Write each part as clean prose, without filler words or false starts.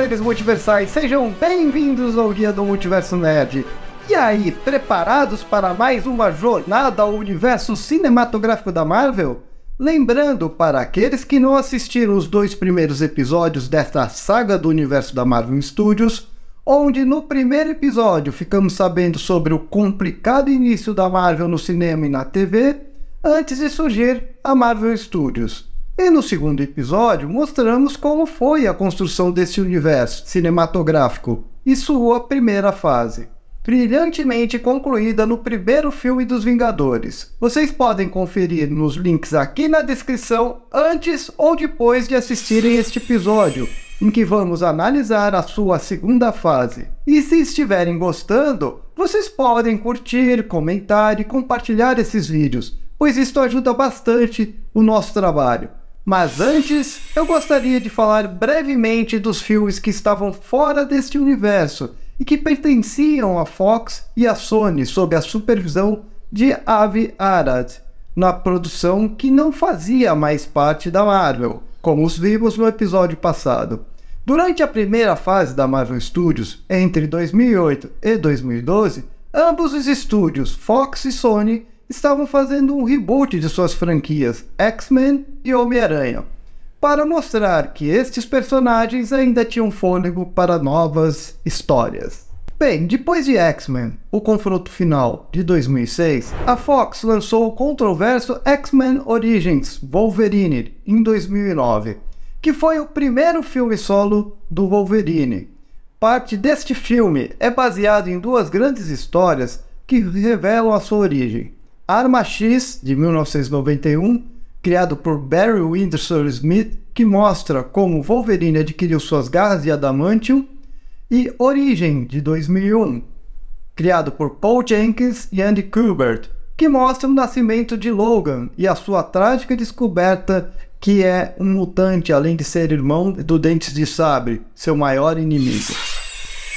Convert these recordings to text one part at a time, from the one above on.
seres multiversais, sejam bem-vindos ao Guia do Multiverso Nerd. E aí, preparados para mais uma jornada ao universo cinematográfico da Marvel? Lembrando, para aqueles que não assistiram os 2 primeiros episódios desta saga do universo da Marvel Studios, onde no primeiro episódio ficamos sabendo sobre o complicado início da Marvel no cinema e na TV, antes de surgir a Marvel Studios. E no segundo episódio mostramos como foi a construção desse universo cinematográfico e sua primeira fase, brilhantemente concluída no primeiro filme dos Vingadores. Vocês podem conferir nos links aqui na descrição antes ou depois de assistirem este episódio, em que vamos analisar a sua segunda fase. E se estiverem gostando, vocês podem curtir, comentar e compartilhar esses vídeos, pois isso ajuda bastante o nosso trabalho. Mas antes, eu gostaria de falar brevemente dos filmes que estavam fora deste universo e que pertenciam à Fox e à Sony sob a supervisão de Avi Arad, na produção que não fazia mais parte da Marvel, como os vimos no episódio passado. Durante a primeira fase da Marvel Studios, entre 2008 e 2012, ambos os estúdios, Fox e Sony, estavam fazendo um reboot de suas franquias X-Men e Homem-Aranha, para mostrar que estes personagens ainda tinham fôlego para novas histórias. Bem, depois de X-Men, o confronto final de 2006, a Fox lançou o controverso X-Men Origins Wolverine em 2009, que foi o primeiro filme solo do Wolverine. Parte deste filme é baseado em 2 grandes histórias que revelam a sua origem. Arma X, de 1991, criado por Barry Windsor Smith, que mostra como Wolverine adquiriu suas garras de adamantium, e Origem, de 2001, criado por Paul Jenkins e Andy Kubert, que mostra o nascimento de Logan e a sua trágica descoberta que é um mutante, além de ser irmão do Dentes de Sabre, seu maior inimigo.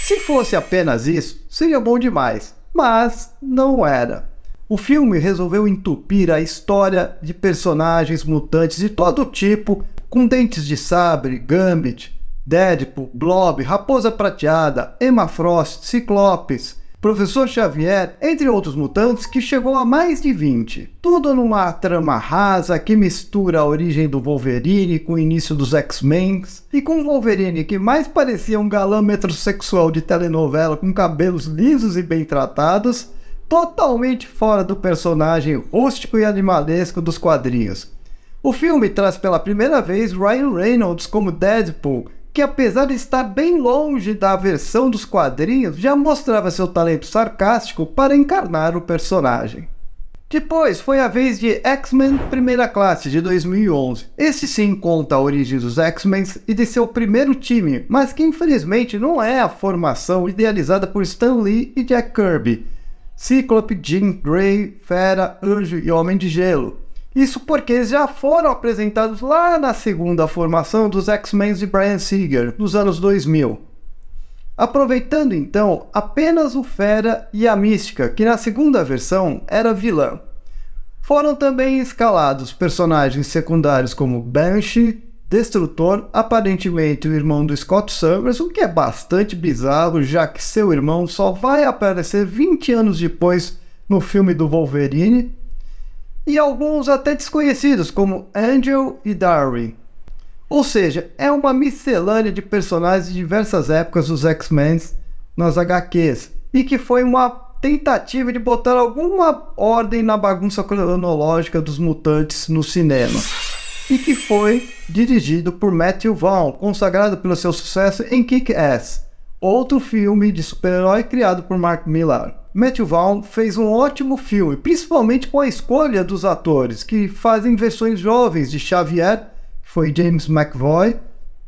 Se fosse apenas isso, seria bom demais, mas não era. O filme resolveu entupir a história de personagens mutantes de todo tipo, com Dentes de Sabre, Gambit, Deadpool, Blob, Raposa Prateada, Emma Frost, Ciclopes, Professor Xavier, entre outros mutantes, que chegou a mais de 20. Tudo numa trama rasa que mistura a origem do Wolverine com o início dos X-Men, e com o Wolverine que mais parecia um galã metrosexual de telenovela com cabelos lisos e bem tratados, totalmente fora do personagem rústico e animalesco dos quadrinhos. O filme traz pela primeira vez Ryan Reynolds como Deadpool, que apesar de estar bem longe da versão dos quadrinhos, já mostrava seu talento sarcástico para encarnar o personagem. Depois foi a vez de X-Men Primeira Classe, de 2011. Esse sim conta a origem dos X-Men e de seu primeiro time, mas que infelizmente não é a formação idealizada por Stan Lee e Jack Kirby. Cíclope, Jean Grey, Fera, Anjo e Homem de Gelo. Isso porque eles já foram apresentados lá na segunda formação dos X-Men de Bryan Singer, nos anos 2000. Aproveitando então apenas o Fera e a Mística, que na segunda versão era vilã. Foram também escalados personagens secundários como Banshee, Destrutor, aparentemente o irmão do Scott Summers, o que é bastante bizarro, já que seu irmão só vai aparecer 20 anos depois no filme do Wolverine, e alguns até desconhecidos, como Angel e Darwin. Ou seja, é uma miscelânea de personagens de diversas épocas dos X-Men nas HQs, e que foi uma tentativa de botar alguma ordem na bagunça cronológica dos mutantes no cinema, e que foi dirigido por Matthew Vaughn, consagrado pelo seu sucesso em Kick-Ass, outro filme de super-herói criado por Mark Millar. Matthew Vaughn fez um ótimo filme, principalmente com a escolha dos atores, que fazem versões jovens de Xavier, que foi James McAvoy,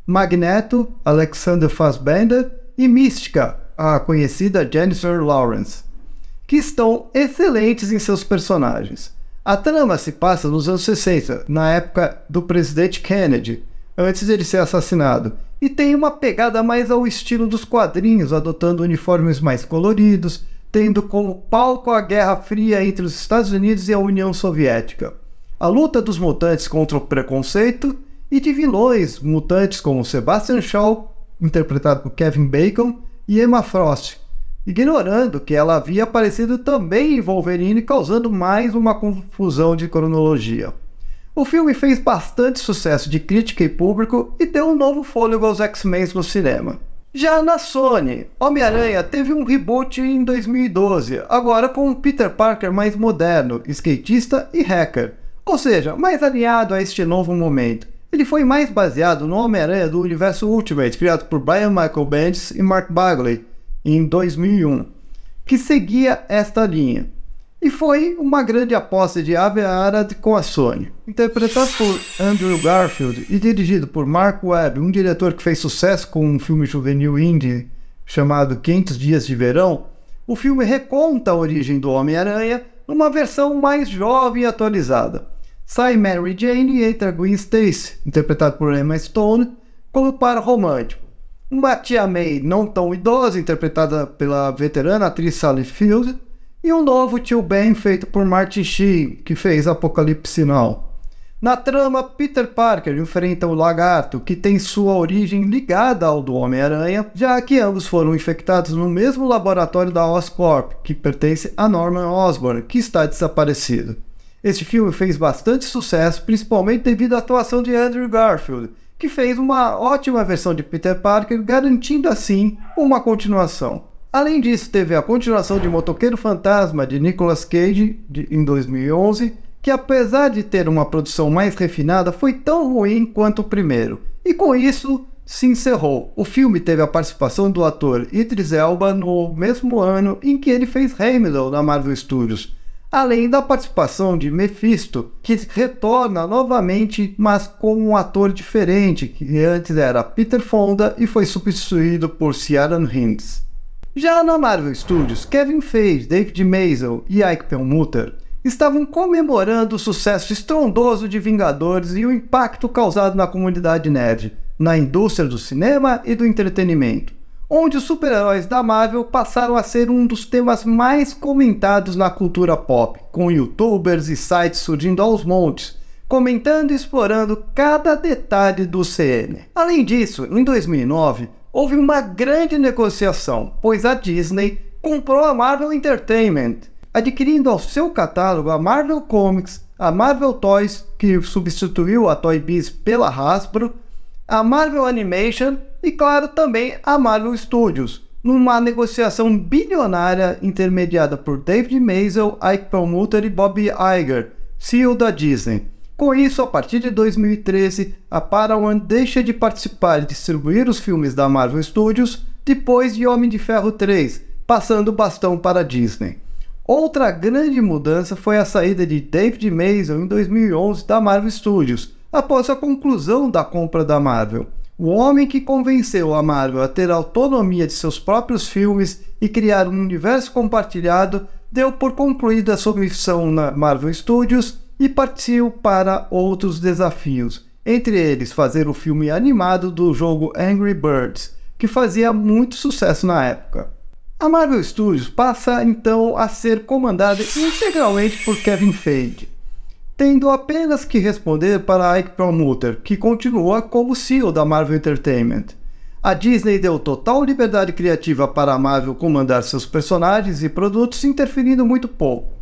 Magneto, Alexander Fassbender, e Mística, a conhecida Jennifer Lawrence, que estão excelentes em seus personagens. A trama se passa nos anos 60, na época do presidente Kennedy, antes de ele ser assassinado, e tem uma pegada mais ao estilo dos quadrinhos, adotando uniformes mais coloridos, tendo como palco a Guerra Fria entre os Estados Unidos e a União Soviética. A luta dos mutantes contra o preconceito e de vilões mutantes como Sebastian Shaw, interpretado por Kevin Bacon, e Emma Frost, ignorando que ela havia aparecido também em Wolverine, causando mais uma confusão de cronologia. O filme fez bastante sucesso de crítica e público e deu um novo fôlego aos X-Men no cinema. Já na Sony, Homem-Aranha teve um reboot em 2012, agora com um Peter Parker mais moderno, skatista e hacker, ou seja, mais alinhado a este novo momento. Ele foi mais baseado no Homem-Aranha do universo Ultimate, criado por Brian Michael Bendis e Mark Bagley em 2001, que seguia esta linha. E foi uma grande aposta de Avi Arad com a Sony. Interpretado por Andrew Garfield e dirigido por Mark Webb, um diretor que fez sucesso com um filme juvenil indie chamado 500 Dias de Verão, o filme reconta a origem do Homem-Aranha numa versão mais jovem e atualizada. Sai Mary Jane e entra Gwen Stacy, interpretado por Emma Stone, como par romântico. Uma tia May não tão idosa, interpretada pela veterana atriz Sally Field, e um novo tio Ben feito por Martin Sheen, que fez Apocalipse Now. Na trama, Peter Parker enfrenta o Lagarto, que tem sua origem ligada ao do Homem-Aranha, já que ambos foram infectados no mesmo laboratório da Oscorp, que pertence a Norman Osborn, que está desaparecido. Este filme fez bastante sucesso, principalmente devido à atuação de Andrew Garfield, que fez uma ótima versão de Peter Parker, garantindo assim uma continuação. Além disso, teve a continuação de Motoqueiro Fantasma de Nicolas Cage em 2011, que apesar de ter uma produção mais refinada, foi tão ruim quanto o primeiro. E com isso, se encerrou. O filme teve a participação do ator Idris Elba no mesmo ano em que ele fez Heimdall na Marvel Studios, além da participação de Mephisto, que retorna novamente, mas com um ator diferente, que antes era Peter Fonda e foi substituído por Ciaran Hinds. Já na Marvel Studios, Kevin Feige, David Maisel e Ike Perlmutter estavam comemorando o sucesso estrondoso de Vingadores e o impacto causado na comunidade nerd, na indústria do cinema e do entretenimento, onde os super-heróis da Marvel passaram a ser um dos temas mais comentados na cultura pop, com youtubers e sites surgindo aos montes, comentando e explorando cada detalhe do CM. Além disso, em 2009, houve uma grande negociação, pois a Disney comprou a Marvel Entertainment, adquirindo ao seu catálogo a Marvel Comics, a Marvel Toys, que substituiu a Toy Biz pela Hasbro, a Marvel Animation e, claro, também a Marvel Studios, numa negociação bilionária intermediada por David Maisel, Ike Perlmutter e Bob Iger, CEO da Disney. Com isso, a partir de 2013, a Paramount deixa de participar e distribuir os filmes da Marvel Studios depois de Homem de Ferro 3, passando o bastão para a Disney. Outra grande mudança foi a saída de David Maisel em 2011 da Marvel Studios, após a conclusão da compra da Marvel. O homem que convenceu a Marvel a ter autonomia de seus próprios filmes e criar um universo compartilhado deu por concluída a sua missão na Marvel Studios e partiu para outros desafios, entre eles fazer o filme animado do jogo Angry Birds, que fazia muito sucesso na época. A Marvel Studios passa então a ser comandada integralmente por Kevin Feige, tendo apenas que responder para Ike Perlmutter, que continua como CEO da Marvel Entertainment. A Disney deu total liberdade criativa para a Marvel comandar seus personagens e produtos, interferindo muito pouco.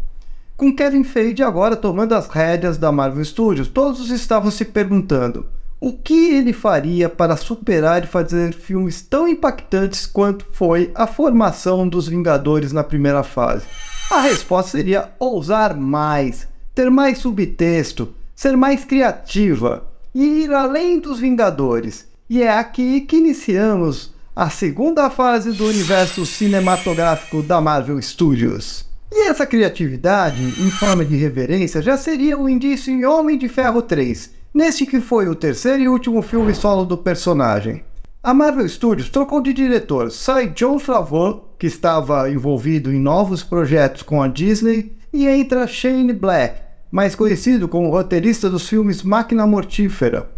Com Kevin Feige agora tomando as rédeas da Marvel Studios, todos estavam se perguntando o que ele faria para superar e fazer filmes tão impactantes quanto foi a formação dos Vingadores na primeira fase. A resposta seria ousar mais, ter mais subtexto, ser mais criativa e ir além dos Vingadores. E é aqui que iniciamos a segunda fase do universo cinematográfico da Marvel Studios. E essa criatividade, em forma de reverência, já seria um indício em Homem de Ferro 3, neste que foi o terceiro e último filme solo do personagem. A Marvel Studios trocou de diretor, sai Jon Favreau, que estava envolvido em novos projetos com a Disney, e entra Shane Black, mais conhecido como roteirista dos filmes Máquina Mortífera,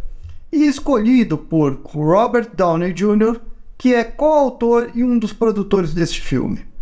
e escolhido por Robert Downey Jr., que é coautor e um dos produtores deste filme.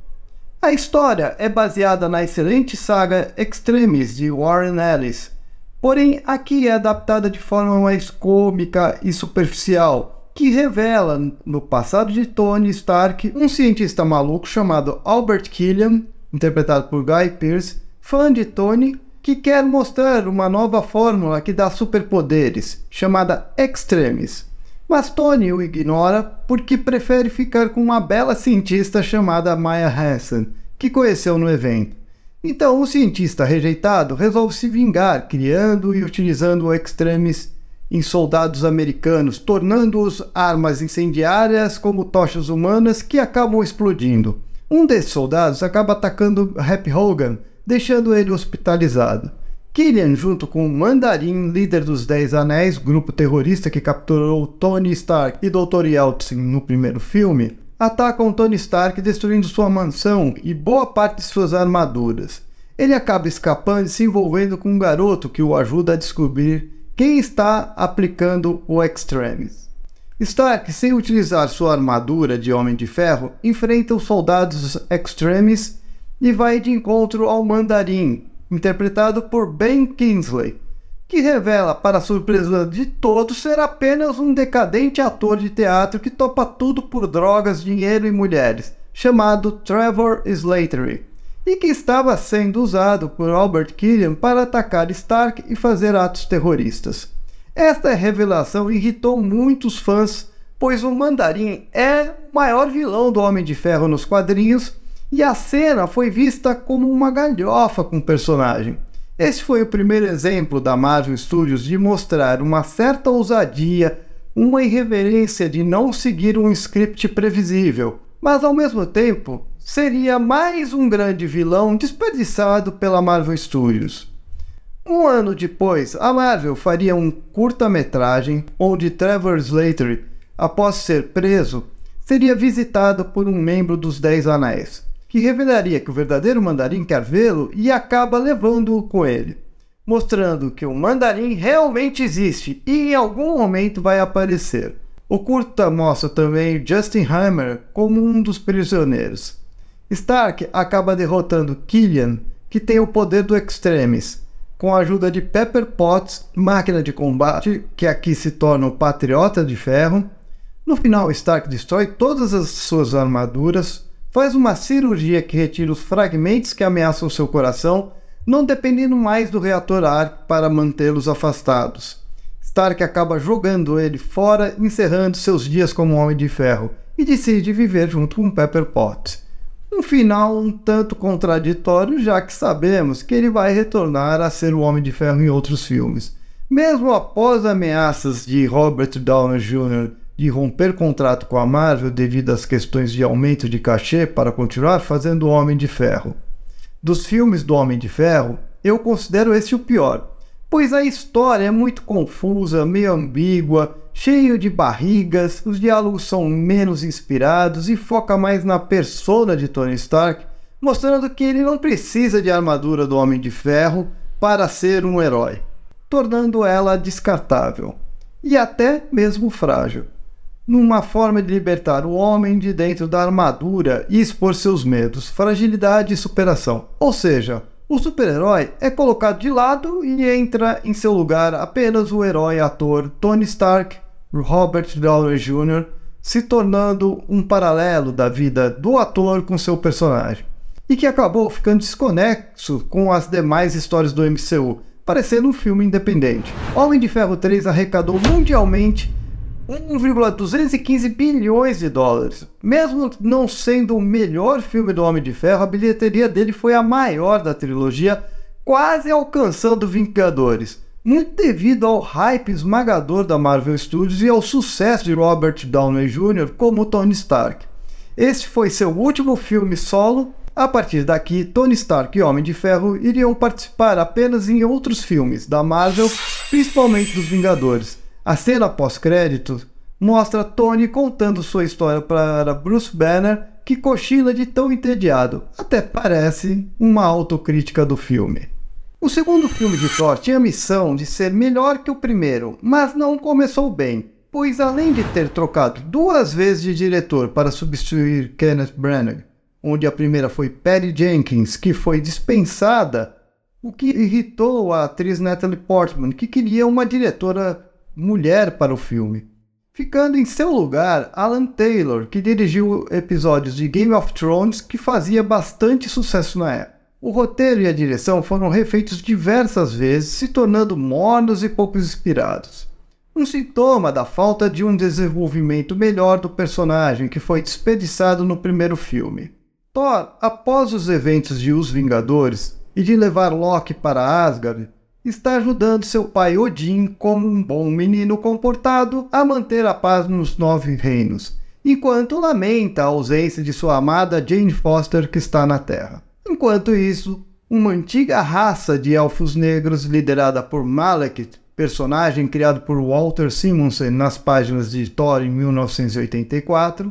A história é baseada na excelente saga Extremis de Warren Ellis, porém aqui é adaptada de forma mais cômica e superficial, que revela, no passado de Tony Stark, um cientista maluco chamado Albert Killian, interpretado por Guy Pearce, fã de Tony, que quer mostrar uma nova fórmula que dá superpoderes, chamada Extremis. Mas Tony o ignora porque prefere ficar com uma bela cientista chamada Maya Hansen, que conheceu no evento. Então o cientista rejeitado resolve se vingar, criando e utilizando o Extremis em soldados americanos, tornando-os armas incendiárias como tochas humanas que acabam explodindo. Um desses soldados acaba atacando Happy Hogan, deixando ele hospitalizado. Killian, junto com o Mandarim, líder dos 10 Anéis, grupo terrorista que capturou Tony Stark e Dr. Yeltsin no primeiro filme, atacam Tony Stark destruindo sua mansão e boa parte de suas armaduras. Ele acaba escapando e se envolvendo com um garoto que o ajuda a descobrir quem está aplicando o Extremis. Stark, sem utilizar sua armadura de Homem de Ferro, enfrenta os soldados Extremis e vai de encontro ao Mandarim, interpretado por Ben Kingsley, que revela, para a surpresa de todos, ser apenas um decadente ator de teatro que topa tudo por drogas, dinheiro e mulheres, chamado Trevor Slattery, e que estava sendo usado por Albert Killian para atacar Stark e fazer atos terroristas. Esta revelação irritou muitos fãs, pois o Mandarim é o maior vilão do Homem de Ferro nos quadrinhos, e a cena foi vista como uma galhofa com o personagem. Esse foi o primeiro exemplo da Marvel Studios de mostrar uma certa ousadia, uma irreverência de não seguir um script previsível, mas ao mesmo tempo seria mais um grande vilão desperdiçado pela Marvel Studios. Um ano depois, a Marvel faria um curta-metragem onde Trevor Slattery, após ser preso, seria visitado por um membro dos 10 Anéis, que revelaria que o verdadeiro Mandarim quer vê-lo e acaba levando-o com ele, mostrando que o Mandarim realmente existe e em algum momento vai aparecer. O curta mostra também Justin Hammer como um dos prisioneiros. Stark acaba derrotando Killian, que tem o poder do Extremis, com a ajuda de Pepper Potts, máquina de combate, que aqui se torna o Patriota de Ferro. No final, Stark destrói todas as suas armaduras, faz uma cirurgia que retira os fragmentos que ameaçam seu coração, não dependendo mais do reator Arc para mantê-los afastados. Stark acaba jogando ele fora, encerrando seus dias como Homem de Ferro, e decide viver junto com Pepper Potts. Um final um tanto contraditório, já que sabemos que ele vai retornar a ser o Homem de Ferro em outros filmes. Mesmo após ameaças de Robert Downey Jr. de romper contrato com a Marvel devido às questões de aumento de cachê para continuar fazendo o Homem de Ferro. Dos filmes do Homem de Ferro, eu considero esse o pior, pois a história é muito confusa, meio ambígua, cheio de barrigas, os diálogos são menos inspirados e foca mais na persona de Tony Stark, mostrando que ele não precisa de armadura do Homem de Ferro para ser um herói, tornando ela descartável e até mesmo frágil, numa forma de libertar o homem de dentro da armadura e expor seus medos, fragilidade e superação. Ou seja, o super-herói é colocado de lado e entra em seu lugar apenas o herói ator Tony Stark, Robert Downey Jr., se tornando um paralelo da vida do ator com seu personagem, e que acabou ficando desconexo com as demais histórias do MCU, parecendo um filme independente. Homem de Ferro 3 arrecadou mundialmente 1,215 bilhões de dólares. Mesmo não sendo o melhor filme do Homem de Ferro, a bilheteria dele foi a maior da trilogia, quase alcançando Vingadores, muito devido ao hype esmagador da Marvel Studios e ao sucesso de Robert Downey Jr. como Tony Stark. Esse foi seu último filme solo. A partir daqui, Tony Stark e Homem de Ferro iriam participar apenas em outros filmes da Marvel, principalmente dos Vingadores. A cena pós-créditos mostra Tony contando sua história para Bruce Banner, que cochila de tão entediado. Até parece uma autocrítica do filme. O segundo filme de Thor tinha a missão de ser melhor que o primeiro, mas não começou bem, pois além de ter trocado 2 vezes de diretor para substituir Kenneth Branagh, onde a primeira foi Patty Jenkins, que foi dispensada, o que irritou a atriz Natalie Portman, que queria uma diretora mulher para o filme. ficando em seu lugar Alan Taylor, que dirigiu episódios de Game of Thrones que fazia bastante sucesso na época. O roteiro e a direção foram refeitos diversas vezes, se tornando mornos e pouco inspirados. Um sintoma da falta de um desenvolvimento melhor do personagem que foi desperdiçado no primeiro filme. Thor, após os eventos de Os Vingadores e de levar Loki para Asgard, está ajudando seu pai Odin, como um bom menino comportado, a manter a paz nos 9 reinos, enquanto lamenta a ausência de sua amada Jane Foster que está na Terra. Enquanto isso, uma antiga raça de elfos negros liderada por Malekith, personagem criado por Walter Simonson nas páginas de Thor em 1984,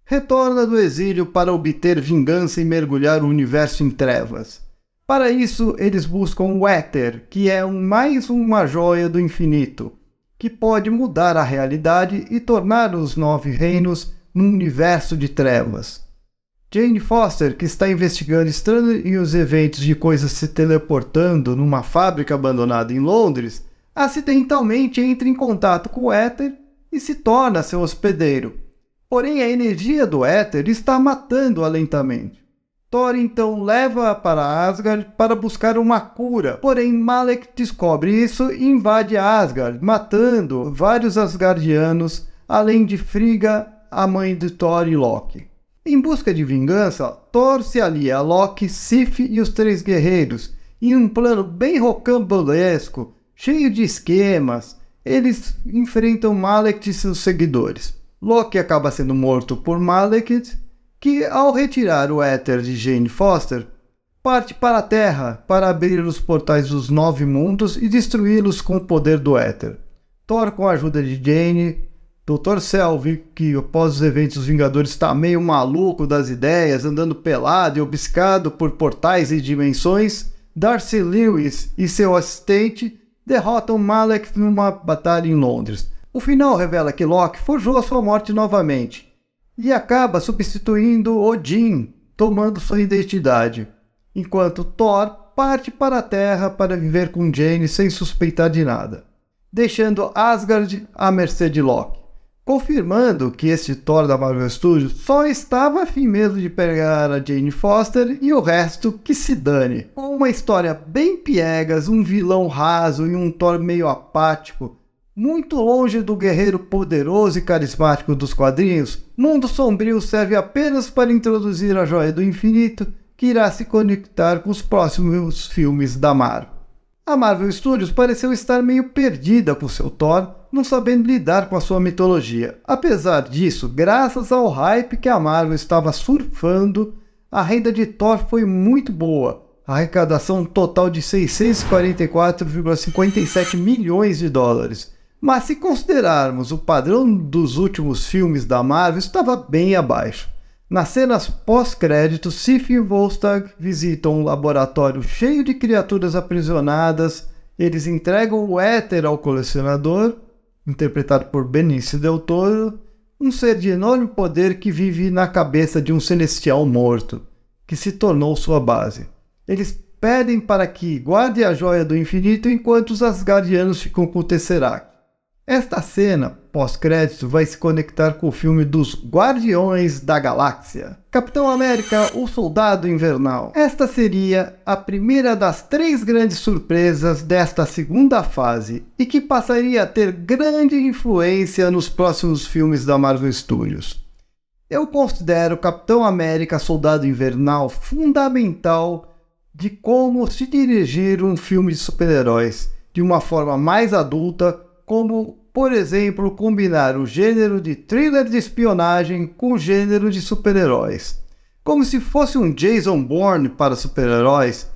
retorna do exílio para obter vingança e mergulhar o universo em trevas. Para isso, eles buscam o Éter, que é mais uma joia do infinito, que pode mudar a realidade e tornar os 9 reinos num universo de trevas. Jane Foster, que está investigando estranhos eventos de coisas se teleportando numa fábrica abandonada em Londres, acidentalmente entra em contato com o Éter e se torna seu hospedeiro. Porém, a energia do Éter está matando-a lentamente. Thor então leva-a para Asgard para buscar uma cura, porém Malek descobre isso e invade Asgard, matando vários Asgardianos, além de Frigga, a mãe de Thor e Loki. Em busca de vingança, Thor se alia a Loki, Sif e os 3 guerreiros, em um plano bem rocambolesco, cheio de esquemas. Eles enfrentam Malekith e seus seguidores. Loki acaba sendo morto por Malekith, que, ao retirar o éter de Jane Foster, parte para a Terra para abrir os portais dos 9 mundos e destruí-los com o poder do éter. Thor, com a ajuda de Jane, Dr. Selvig, que após os eventos dos Vingadores está meio maluco das ideias, andando pelado e obcecado por portais e dimensões, Darcy Lewis e seu assistente derrotam Malekith numa batalha em Londres. O final revela que Loki forjou a sua morte novamente e acaba substituindo Odin, tomando sua identidade, enquanto Thor parte para a Terra para viver com Jane sem suspeitar de nada, deixando Asgard à mercê de Loki, confirmando que este Thor da Marvel Studios só estava afim mesmo de pegar a Jane Foster e o resto que se dane. Com uma história bem piegas, um vilão raso e um Thor meio apático, muito longe do guerreiro poderoso e carismático dos quadrinhos, Mundo Sombrio serve apenas para introduzir a Joia do Infinito, que irá se conectar com os próximos filmes da Marvel. A Marvel Studios pareceu estar meio perdida com seu Thor, não sabendo lidar com a sua mitologia. Apesar disso, graças ao hype que a Marvel estava surfando, a renda de Thor foi muito boa. A arrecadação total de 644,57 milhões de dólares. Mas se considerarmos o padrão dos últimos filmes da Marvel, estava bem abaixo. Nas cenas pós-créditos, Sif e Volstagg visitam um laboratório cheio de criaturas aprisionadas. Eles entregam o éter ao colecionador, interpretado por Benicio del Toro, um ser de enorme poder que vive na cabeça de um celestial morto, que se tornou sua base. Eles pedem para que guarde a Joia do Infinito enquanto os Asgardianos ficam com o Tesseract. Esta cena, pós-crédito, vai se conectar com o filme dos Guardiões da Galáxia. Capitão América, o Soldado Invernal. Esta seria a primeira das 3 grandes surpresas desta segunda fase e que passaria a ter grande influência nos próximos filmes da Marvel Studios. Eu considero Capitão América, Soldado Invernal fundamental de como se dirigir um filme de super-heróis de uma forma mais adulta, como, por exemplo, combinar o gênero de thriller de espionagem com o gênero de super-heróis, como se fosse um Jason Bourne para super-heróis,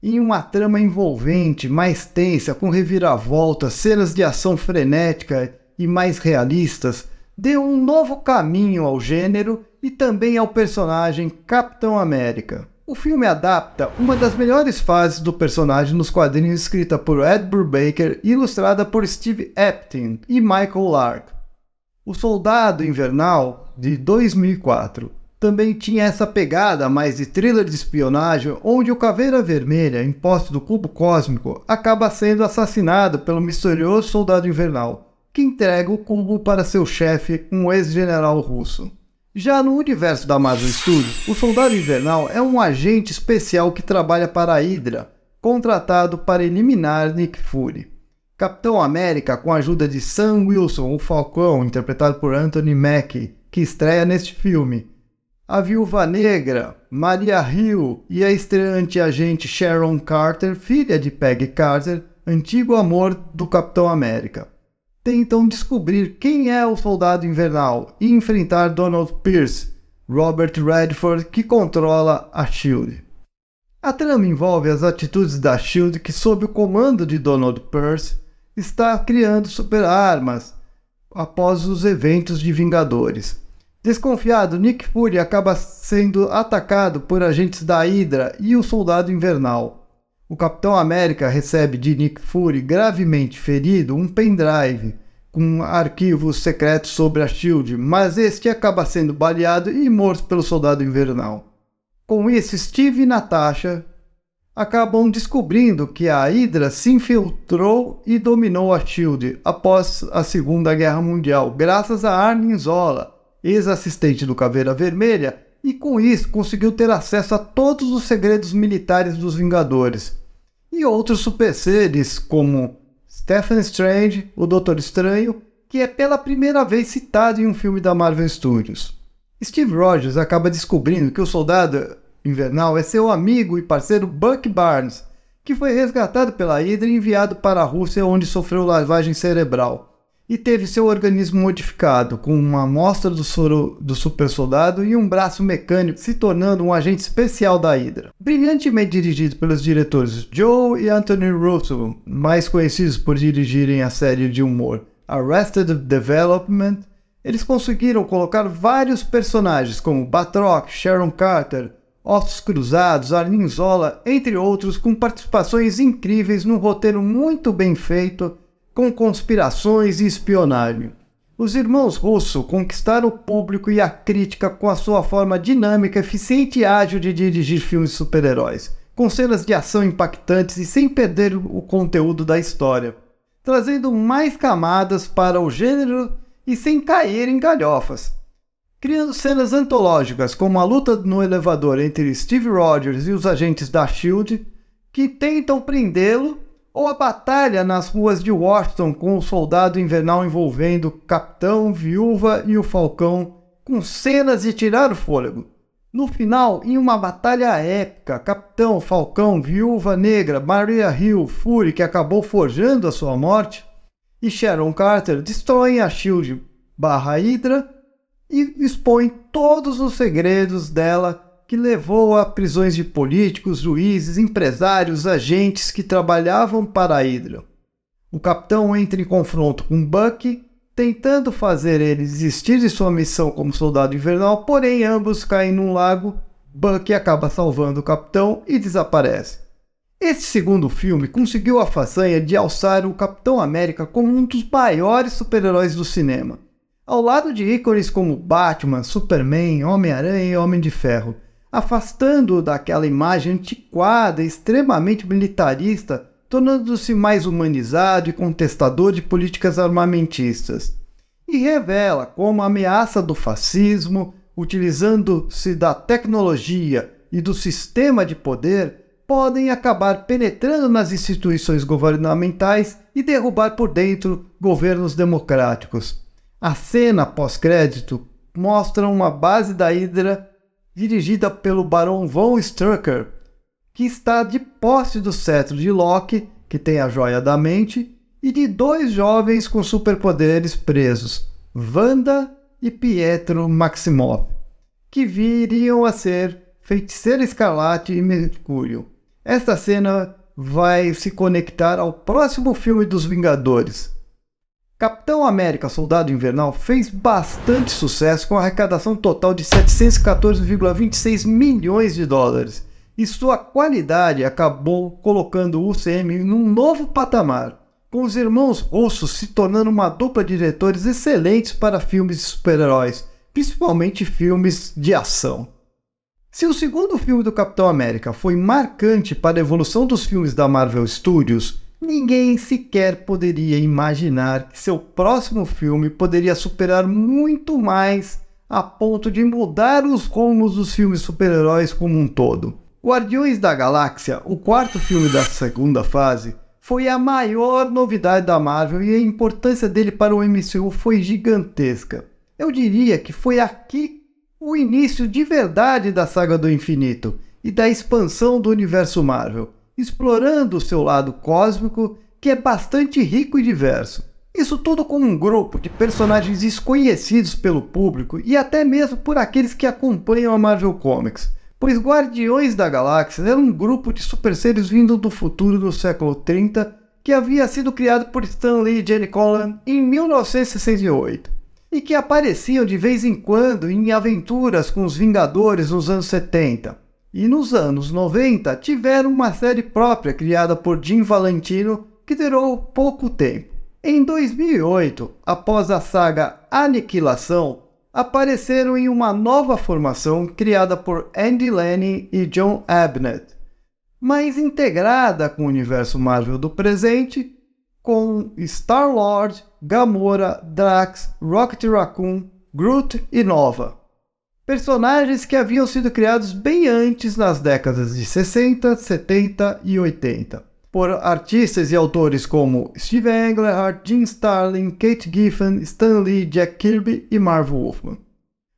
em uma trama envolvente, mais tensa, com reviravoltas, cenas de ação frenética e mais realistas, deu um novo caminho ao gênero e também ao personagem Capitão América. O filme adapta uma das melhores fases do personagem nos quadrinhos, escrita por Ed Brubaker e ilustrada por Steve Epting e Michael Lark. O Soldado Invernal, de 2004, também tinha essa pegada mais de thriller de espionagem, onde o Caveira Vermelha, imposto do Cubo Cósmico, acaba sendo assassinado pelo misterioso Soldado Invernal, que entrega o combo para seu chefe, um ex-general russo. Já no universo da Marvel Studios, o Soldado Invernal é um agente especial que trabalha para a Hydra, contratado para eliminar Nick Fury. Capitão América, com a ajuda de Sam Wilson, o Falcão, interpretado por Anthony Mackie, que estreia neste filme, a Viúva Negra, Maria Hill e a estreante agente Sharon Carter, filha de Peggy Carter, antigo amor do Capitão América, tentam descobrir quem é o Soldado Invernal e enfrentar Donald Pierce, Robert Redford, que controla a SHIELD. A trama envolve as atitudes da SHIELD, que sob o comando de Donald Pierce está criando super-armas após os eventos de Vingadores. Desconfiado, Nick Fury acaba sendo atacado por agentes da Hydra e o Soldado Invernal. O Capitão América recebe de Nick Fury, gravemente ferido, um pendrive com arquivos secretos sobre a SHIELD, mas este acaba sendo baleado e morto pelo Soldado Invernal. Com isso, Steve e Natasha acabam descobrindo que a Hydra se infiltrou e dominou a SHIELD após a Segunda Guerra Mundial, graças a Arnim Zola, ex-assistente do Caveira Vermelha, e com isso conseguiu ter acesso a todos os segredos militares dos Vingadores. E outros super seres como Stephen Strange, o Doutor Estranho, que é pela primeira vez citado em um filme da Marvel Studios. Steve Rogers acaba descobrindo que o Soldado Invernal é seu amigo e parceiro Bucky Barnes, que foi resgatado pela Hydra e enviado para a Rússia, onde sofreu lavagem cerebral e teve seu organismo modificado, com uma amostra do soro do super soldado e um braço mecânico, se tornando um agente especial da Hydra. Brilhantemente dirigido pelos diretores Joe e Anthony Russo, mais conhecidos por dirigirem a série de humor Arrested Development, eles conseguiram colocar vários personagens como Batroc, Sharon Carter, Ossos Cruzados, Arnim Zola, entre outros, com participações incríveis num roteiro muito bem feito, com conspirações e espionagem. Os irmãos Russo conquistaram o público e a crítica com a sua forma dinâmica, eficiente e ágil de dirigir filmes de super-heróis, com cenas de ação impactantes e sem perder o conteúdo da história, trazendo mais camadas para o gênero e sem cair em galhofas, criando cenas antológicas como a luta no elevador entre Steve Rogers e os agentes da SHIELD que tentam prendê-lo, ou a batalha nas ruas de Washington com o Soldado Invernal envolvendo o Capitão, Viúva e o Falcão, com cenas de tirar o fôlego. No final, em uma batalha épica, Capitão, Falcão, Viúva Negra, Maria Hill, Fury, que acabou forjando a sua morte, e Sharon Carter destroem a SHIELD /Hydra e expõem todos os segredos dela, que levou a prisões de políticos, juízes, empresários, agentes que trabalhavam para a Hydra. O Capitão entra em confronto com Bucky, tentando fazer ele desistir de sua missão como Soldado Invernal, porém ambos caem num lago, Bucky acaba salvando o Capitão e desaparece. Esse segundo filme conseguiu a façanha de alçar o Capitão América como um dos maiores super-heróis do cinema, ao lado de ícones como Batman, Superman, Homem-Aranha e Homem de Ferro, afastando-o daquela imagem antiquada e extremamente militarista, tornando-se mais humanizado e contestador de políticas armamentistas. E revela como a ameaça do fascismo, utilizando-se da tecnologia e do sistema de poder, podem acabar penetrando nas instituições governamentais e derrubar por dentro governos democráticos. A cena pós-crédito mostra uma base da Hydra dirigida pelo Barão Von Strucker, que está de posse do cetro de Loki, que tem a Joia da Mente, e de dois jovens com superpoderes presos, Wanda e Pietro Maximoff, que viriam a ser Feiticeira Escarlate e Mercúrio. Esta cena vai se conectar ao próximo filme dos Vingadores. Capitão América Soldado Invernal fez bastante sucesso com a arrecadação total de 714,26 milhões de dólares, e sua qualidade acabou colocando o UCM num novo patamar, com os irmãos Russo se tornando uma dupla de diretores excelentes para filmes de super-heróis, principalmente filmes de ação. Se o segundo filme do Capitão América foi marcante para a evolução dos filmes da Marvel Studios ninguém sequer poderia imaginar que seu próximo filme poderia superar muito mais a ponto de mudar os rumos dos filmes super-heróis como um todo. Guardiões da Galáxia, o quarto filme da segunda fase, foi a maior novidade da Marvel e a importância dele para o MCU foi gigantesca. Eu diria que foi aqui o início de verdade da saga do infinito e da expansão do universo Marvel, explorando o seu lado cósmico, que é bastante rico e diverso. Isso tudo com um grupo de personagens desconhecidos pelo público e até mesmo por aqueles que acompanham a Marvel Comics, pois Guardiões da Galáxia era um grupo de super seres vindo do futuro do século 30 que havia sido criado por Stan Lee e Jenny Colan em 1968 e que apareciam de vez em quando em aventuras com os Vingadores nos anos 70. E nos anos 90 tiveram uma série própria criada por Jim Valentino que durou pouco tempo. Em 2008, após a saga Aniquilação, apareceram em uma nova formação criada por Andy Lanning e John Abnett, mas integrada com o universo Marvel do presente, com Star-Lord, Gamora, Drax, Rocket Raccoon, Groot e Nova. Personagens que haviam sido criados bem antes nas décadas de 60, 70 e 80. Por artistas e autores como Steve Englehart, Jim Starlin, Kate Giffen, Stan Lee, Jack Kirby e Marv Wolfman.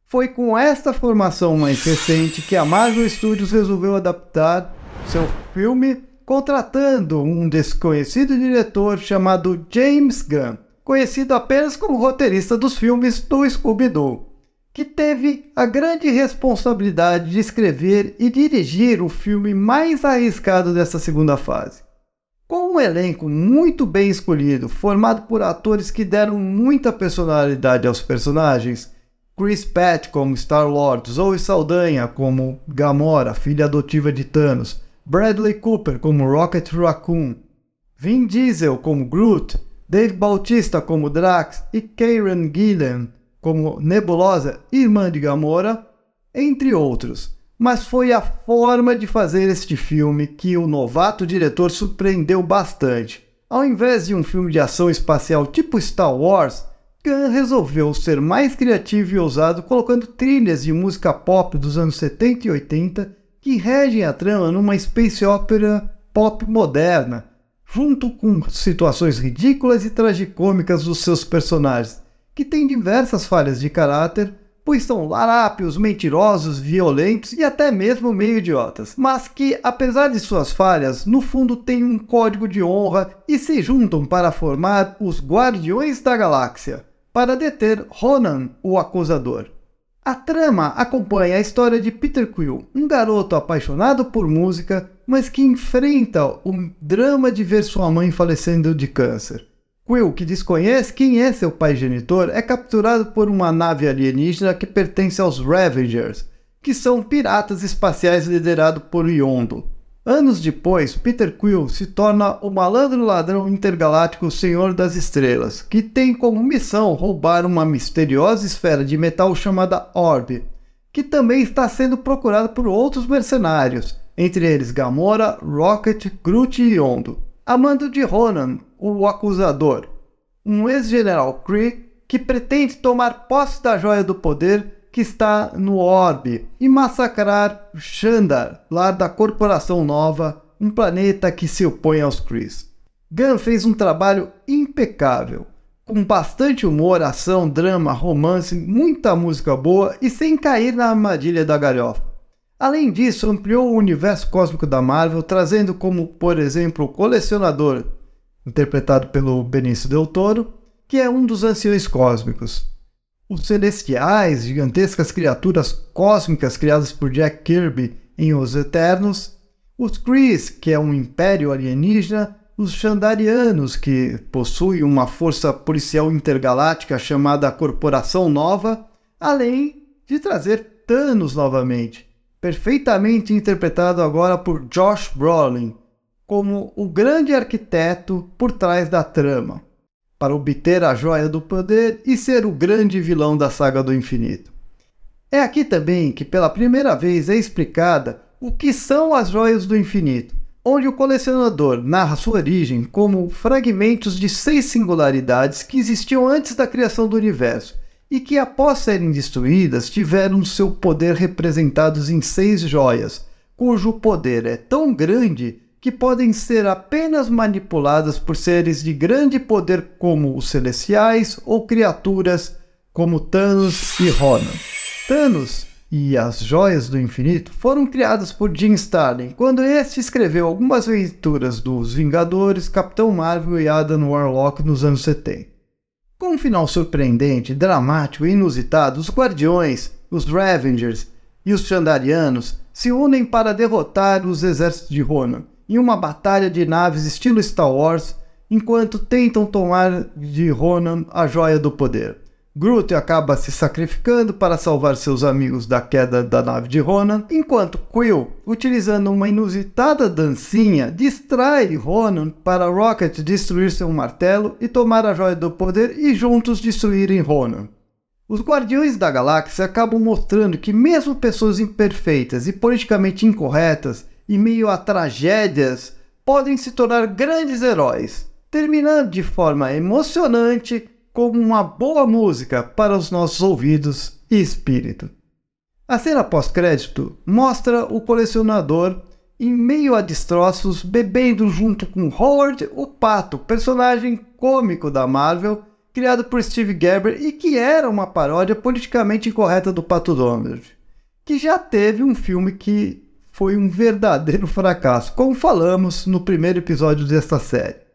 Foi com esta formação mais recente que a Marvel Studios resolveu adaptar seu filme, contratando um desconhecido diretor chamado James Gunn, conhecido apenas como roteirista dos filmes do Scooby-Doo, que teve a grande responsabilidade de escrever e dirigir o filme mais arriscado dessa segunda fase. Com um elenco muito bem escolhido, formado por atores que deram muita personalidade aos personagens, Chris Pratt como Star-Lord, Zoe Saldanha como Gamora, filha adotiva de Thanos, Bradley Cooper como Rocket Raccoon, Vin Diesel como Groot, Dave Bautista como Drax e Karen Gillan como Nebulosa, irmã de Gamora, entre outros. Mas foi a forma de fazer este filme que o novato diretor surpreendeu bastante. Ao invés de um filme de ação espacial tipo Star Wars, Gunn resolveu ser mais criativo e ousado, colocando trilhas de música pop dos anos 70 e 80 que regem a trama numa space opera pop moderna, junto com situações ridículas e tragicômicas dos seus personagens, que têm diversas falhas de caráter, pois são larápios, mentirosos, violentos e até mesmo meio idiotas, mas que, apesar de suas falhas, no fundo têm um código de honra e se juntam para formar os Guardiões da Galáxia, para deter Ronan, o Acusador. A trama acompanha a história de Peter Quill, um garoto apaixonado por música, mas que enfrenta o drama de ver sua mãe falecendo de câncer. Quill, que desconhece quem é seu pai genitor, é capturado por uma nave alienígena que pertence aos Ravengers, que são piratas espaciais liderados por Yondu. Anos depois, Peter Quill se torna o malandro ladrão intergaláctico Senhor das Estrelas, que tem como missão roubar uma misteriosa esfera de metal chamada Orb, que também está sendo procurada por outros mercenários, entre eles Gamora, Rocket, Groot e Yondu. A mando de Ronan, o Acusador, um ex-general Kree que pretende tomar posse da Joia do Poder que está no Orbe e massacrar Xandar, lar da Corporação Nova, um planeta que se opõe aos Krees. Gunn fez um trabalho impecável, com bastante humor, ação, drama, romance, muita música boa e sem cair na armadilha da galhofa. Além disso, ampliou o universo cósmico da Marvel, trazendo como, por exemplo, o Colecionador, interpretado pelo Benício Del Toro, que é um dos anciões cósmicos. Os Celestiais, gigantescas criaturas cósmicas criadas por Jack Kirby em Os Eternos, os Krees, que é um império alienígena, os Xandarianos, que possuem uma força policial intergaláctica chamada Corporação Nova, além de trazer Thanos novamente, perfeitamente interpretado agora por Josh Brolin, como o grande arquiteto por trás da trama, para obter a Joia do Poder e ser o grande vilão da Saga do Infinito. É aqui também que pela primeira vez é explicada o que são as Joias do Infinito, onde o colecionador narra sua origem como fragmentos de 6 singularidades que existiam antes da criação do universo e que, após serem destruídas, tiveram seu poder representados em 6 joias, cujo poder é tão grande que podem ser apenas manipuladas por seres de grande poder como os Celestiais ou criaturas como Thanos e Ronan. Thanos e as Joias do Infinito foram criadas por Jim Starlin quando este escreveu algumas aventuras dos Vingadores, Capitão Marvel e Adam Warlock nos anos 70. Com um final surpreendente, dramático e inusitado, os Guardiões, os Ravengers e os Xandarianos se unem para derrotar os exércitos de Ronan em uma batalha de naves estilo Star Wars, enquanto tentam tomar de Ronan a Joia do Poder. Groot acaba se sacrificando para salvar seus amigos da queda da nave de Ronan, enquanto Quill, utilizando uma inusitada dancinha, distrai Ronan para Rocket destruir seu martelo e tomar a Joia do Poder e juntos destruírem Ronan. Os Guardiões da Galáxia acabam mostrando que mesmo pessoas imperfeitas e politicamente incorretas, em meio a tragédias, podem se tornar grandes heróis, terminando de forma emocionante como uma boa música para os nossos ouvidos e espírito. A cena pós-crédito mostra o colecionador em meio a destroços bebendo junto com Howard o Pato, personagem cômico da Marvel, criado por Steve Gerber e que era uma paródia politicamente incorreta do Pato Donald, que já teve um filme que foi um verdadeiro fracasso, como falamos no primeiro episódio desta série.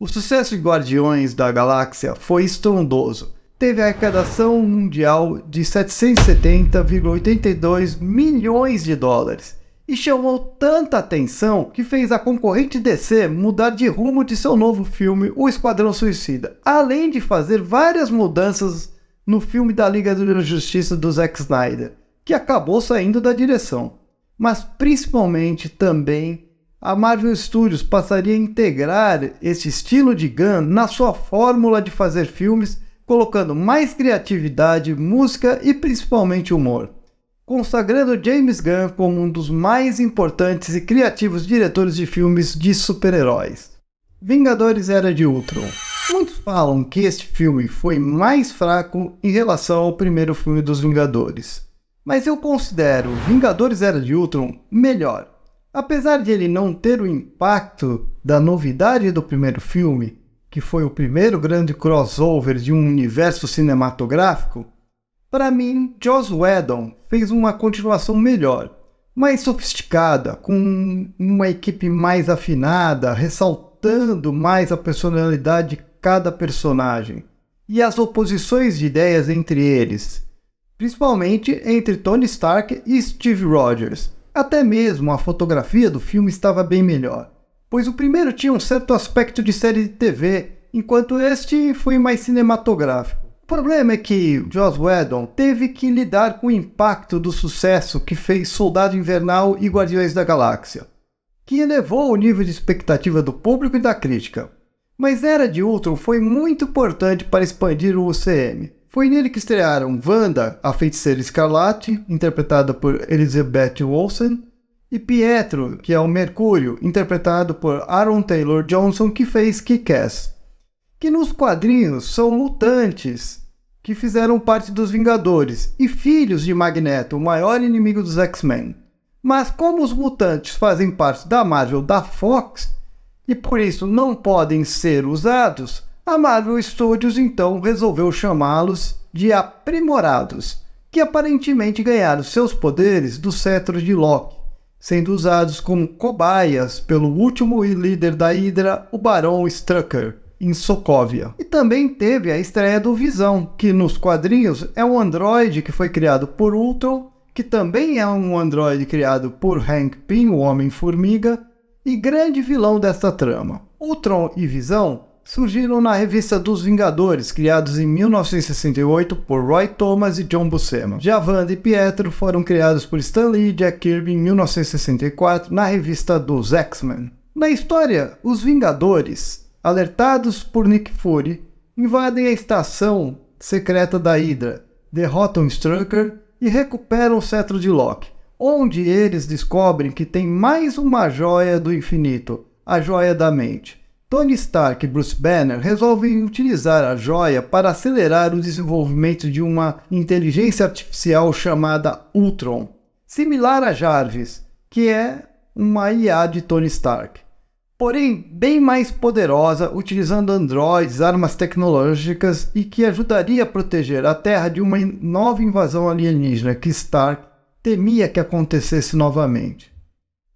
O sucesso de Guardiões da Galáxia foi estrondoso. Teve a arrecadação mundial de 770,82 milhões de dólares e chamou tanta atenção que fez a concorrente DC mudar de rumo de seu novo filme, O Esquadrão Suicida, além de fazer várias mudanças no filme da Liga da Justiça do Zack Snyder, que acabou saindo da direção. Mas principalmente também a Marvel Studios passaria a integrar esse estilo de Gunn na sua fórmula de fazer filmes, colocando mais criatividade, música e principalmente humor, consagrando James Gunn como um dos mais importantes e criativos diretores de filmes de super-heróis. Vingadores Era de Ultron. Muitos falam que este filme foi mais fraco em relação ao primeiro filme dos Vingadores, mas eu considero Vingadores Era de Ultron melhor. Apesar de ele não ter o impacto da novidade do primeiro filme, que foi o primeiro grande crossover de um universo cinematográfico, para mim, Joss Whedon fez uma continuação melhor, mais sofisticada, com uma equipe mais afinada, ressaltando mais a personalidade de cada personagem e as oposições de ideias entre eles, principalmente entre Tony Stark e Steve Rogers. Até mesmo a fotografia do filme estava bem melhor, pois o primeiro tinha um certo aspecto de série de TV, enquanto este foi mais cinematográfico. O problema é que Joss Whedon teve que lidar com o impacto do sucesso que fez Soldado Invernal e Guardiões da Galáxia, que elevou o nível de expectativa do público e da crítica. Mas Era de Ultron foi muito importante para expandir o UCM. Foi nele que estrearam Wanda, a Feiticeira Escarlate, interpretada por Elizabeth Olsen, e Pietro, que é o Mercúrio, interpretado por Aaron Taylor Johnson, que fez Kick-Ass, que nos quadrinhos são mutantes que fizeram parte dos Vingadores e filhos de Magneto, o maior inimigo dos X-Men. Mas como os mutantes fazem parte da Marvel da Fox e por isso não podem ser usados, a Marvel Studios então resolveu chamá-los de Aprimorados, que aparentemente ganharam seus poderes do cetro de Loki, sendo usados como cobaias pelo último líder da Hydra, o Barão Strucker, em Sokovia. E também teve a estreia do Visão, que nos quadrinhos é um androide que foi criado por Ultron, que também é um androide criado por Hank Pym, o Homem-Formiga, e grande vilão desta trama. Ultron e Visão surgiram na revista dos Vingadores, criados em 1968 por Roy Thomas e John Buscema. Já Wanda e Pietro foram criados por Stan Lee e Jack Kirby em 1964 na revista dos X-Men. Na história, os Vingadores, alertados por Nick Fury, invadem a estação secreta da Hydra, derrotam Strucker e recuperam o cetro de Loki, onde eles descobrem que tem mais uma joia do infinito, a joia da mente. Tony Stark e Bruce Banner resolvem utilizar a joia para acelerar o desenvolvimento de uma inteligência artificial chamada Ultron, similar a Jarvis, que é uma IA de Tony Stark, porém bem mais poderosa, utilizando androides, armas tecnológicas e que ajudaria a proteger a Terra de uma nova invasão alienígena que Stark temia que acontecesse novamente.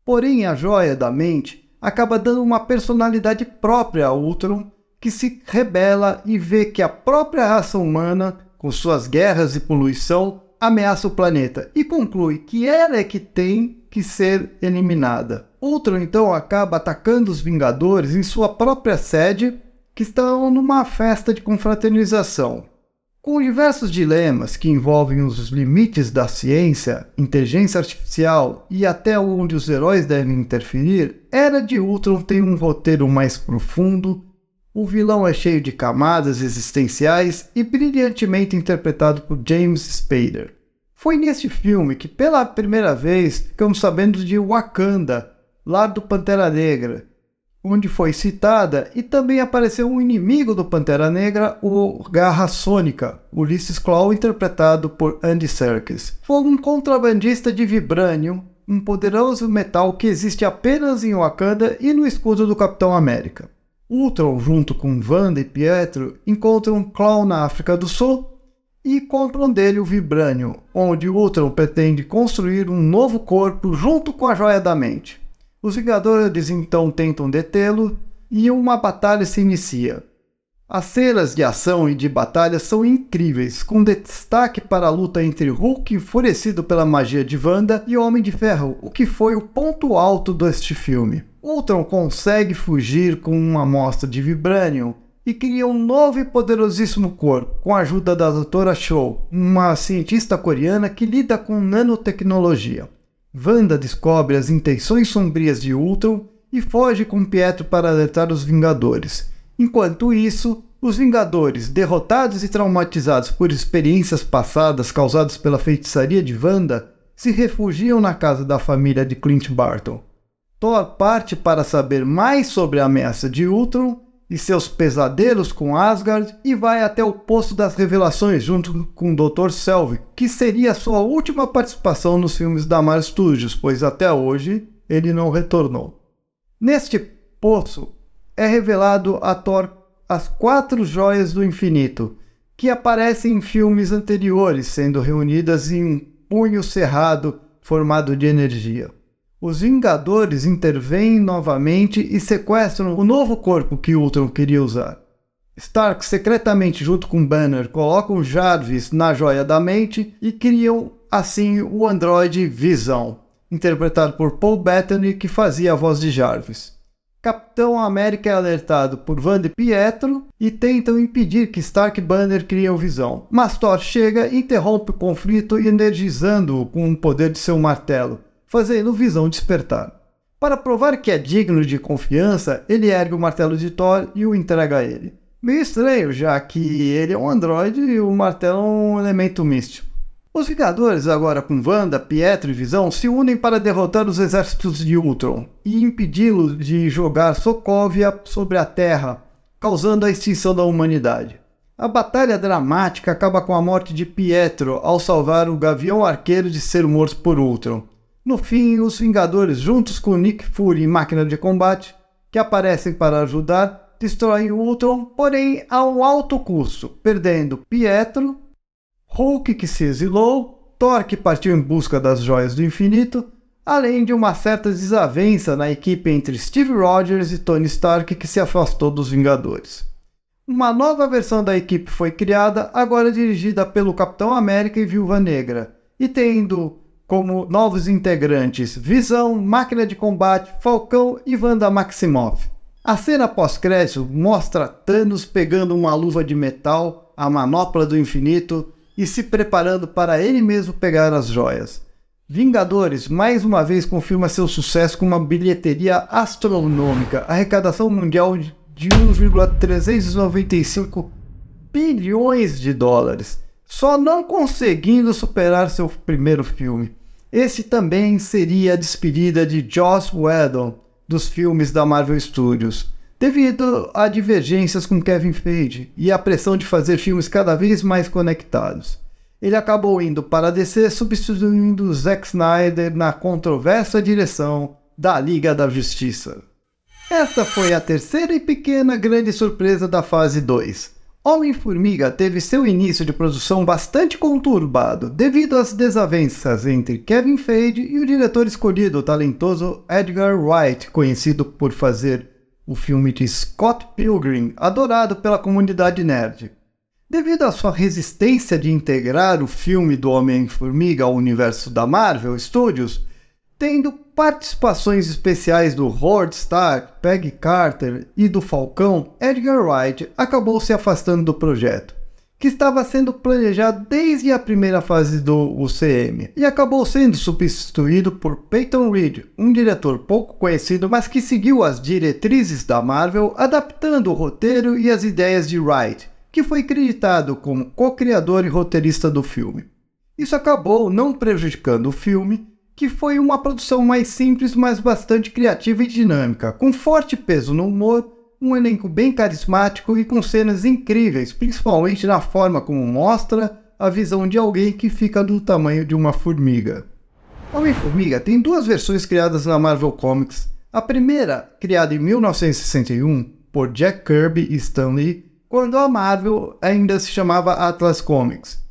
Porém, a joia da mente acaba dando uma personalidade própria a Ultron, que se rebela e vê que a própria raça humana, com suas guerras e poluição, ameaça o planeta e conclui que ela é que tem que ser eliminada. Ultron então acaba atacando os Vingadores em sua própria sede, que estão numa festa de confraternização. Com diversos dilemas que envolvem os limites da ciência, inteligência artificial e até onde os heróis devem interferir, Era de Ultron tem um roteiro mais profundo, o vilão é cheio de camadas existenciais e brilhantemente interpretado por James Spader. Foi neste filme que pela primeira vez ficamos sabendo de Wakanda, lar do Pantera Negra, onde foi citada e também apareceu um inimigo do Pantera Negra, o Garra Sônica, Ulysses Klaue, interpretado por Andy Serkis. Foi um contrabandista de vibranium, um poderoso metal que existe apenas em Wakanda e no escudo do Capitão América. Ultron, junto com Wanda e Pietro, encontram Klaue na África do Sul e compram dele o vibranium, onde Ultron pretende construir um novo corpo junto com a Joia da Mente. Os Vingadores então tentam detê-lo e uma batalha se inicia. As cenas de ação e de batalha são incríveis, com destaque para a luta entre Hulk, enfurecido pela magia de Wanda, e Homem de Ferro, o que foi o ponto alto deste filme. Ultron consegue fugir com uma amostra de vibranium e cria um novo e poderosíssimo corpo, com a ajuda da Dra. Cho, uma cientista coreana que lida com nanotecnologia. Wanda descobre as intenções sombrias de Ultron e foge com Pietro para alertar os Vingadores. Enquanto isso, os Vingadores, derrotados e traumatizados por experiências passadas causadas pela feitiçaria de Wanda, se refugiam na casa da família de Clint Barton. Thor parte para saber mais sobre a ameaça de Ultron e seus pesadelos com Asgard e vai até o Poço das Revelações junto com o Dr. Selvig, que seria sua última participação nos filmes da Marvel Studios, pois até hoje ele não retornou. Neste poço é revelado a Thor as 4 joias do infinito, que aparecem em filmes anteriores, sendo reunidas em um punho cerrado formado de energia. Os Vingadores intervêm novamente e sequestram o novo corpo que Ultron queria usar. Stark, secretamente junto com Banner, colocam Jarvis na Joia da Mente e criam assim o androide Visão, interpretado por Paul Bettany, que fazia a voz de Jarvis. Capitão América é alertado por Wanda e Pietro e tentam impedir que Stark e Banner criem o Visão, mas Thor chega e interrompe o conflito energizando-o com o poder de seu martelo, fazendo o Visão despertar. Para provar que é digno de confiança, ele ergue o martelo de Thor e o entrega a ele. Meio estranho, já que ele é um androide e o martelo é um elemento místico. Os Vingadores, agora com Wanda, Pietro e Visão, se unem para derrotar os exércitos de Ultron e impedi-lo de jogar Sokovia sobre a Terra, causando a extinção da humanidade. A batalha dramática acaba com a morte de Pietro ao salvar o Gavião Arqueiro de ser morto por Ultron. No fim, os Vingadores, juntos com Nick Fury e Máquina de Combate, que aparecem para ajudar, destroem o Ultron, porém a um alto custo, perdendo Pietro, Hulk, que se exilou, Thor, que partiu em busca das Joias do Infinito, além de uma certa desavença na equipe entre Steve Rogers e Tony Stark, que se afastou dos Vingadores. Uma nova versão da equipe foi criada, agora dirigida pelo Capitão América e Viúva Negra, e tendo como novos integrantes Visão, Máquina de Combate, Falcão e Wanda Maximoff. A cena pós-crédito mostra Thanos pegando uma luva de metal, a manopla do infinito, e se preparando para ele mesmo pegar as joias. Vingadores mais uma vez confirma seu sucesso com uma bilheteria astronômica, arrecadação mundial de 1,395 bilhões de dólares, só não conseguindo superar seu primeiro filme. Esse também seria a despedida de Joss Whedon dos filmes da Marvel Studios, devido a divergências com Kevin Feige e a pressão de fazer filmes cada vez mais conectados. Ele acabou indo para a DC, substituindo Zack Snyder na controversa direção da Liga da Justiça. Esta foi a terceira e pequena grande surpresa da fase 2. Homem-Formiga teve seu início de produção bastante conturbado devido às desavenças entre Kevin Feige e o diretor escolhido, o talentoso Edgar Wright, conhecido por fazer o filme de Scott Pilgrim, adorado pela comunidade nerd. Devido à sua resistência de integrar o filme do Homem-Formiga ao universo da Marvel Studios, tendo participações especiais do Howard Stark, Peggy Carter e do Falcão, Edgar Wright acabou se afastando do projeto, que estava sendo planejado desde a primeira fase do UCM, e acabou sendo substituído por Peyton Reed, um diretor pouco conhecido, mas que seguiu as diretrizes da Marvel, adaptando o roteiro e as ideias de Wright, que foi creditado como co-criador e roteirista do filme. Isso acabou não prejudicando o filme, que foi uma produção mais simples, mas bastante criativa e dinâmica, com forte peso no humor, um elenco bem carismático e com cenas incríveis, principalmente na forma como mostra a visão de alguém que fica do tamanho de uma formiga. Homem-Formiga tem duas versões criadas na Marvel Comics. A primeira, criada em 1961 por Jack Kirby e Stan Lee, quando a Marvel ainda se chamava Atlas Comics.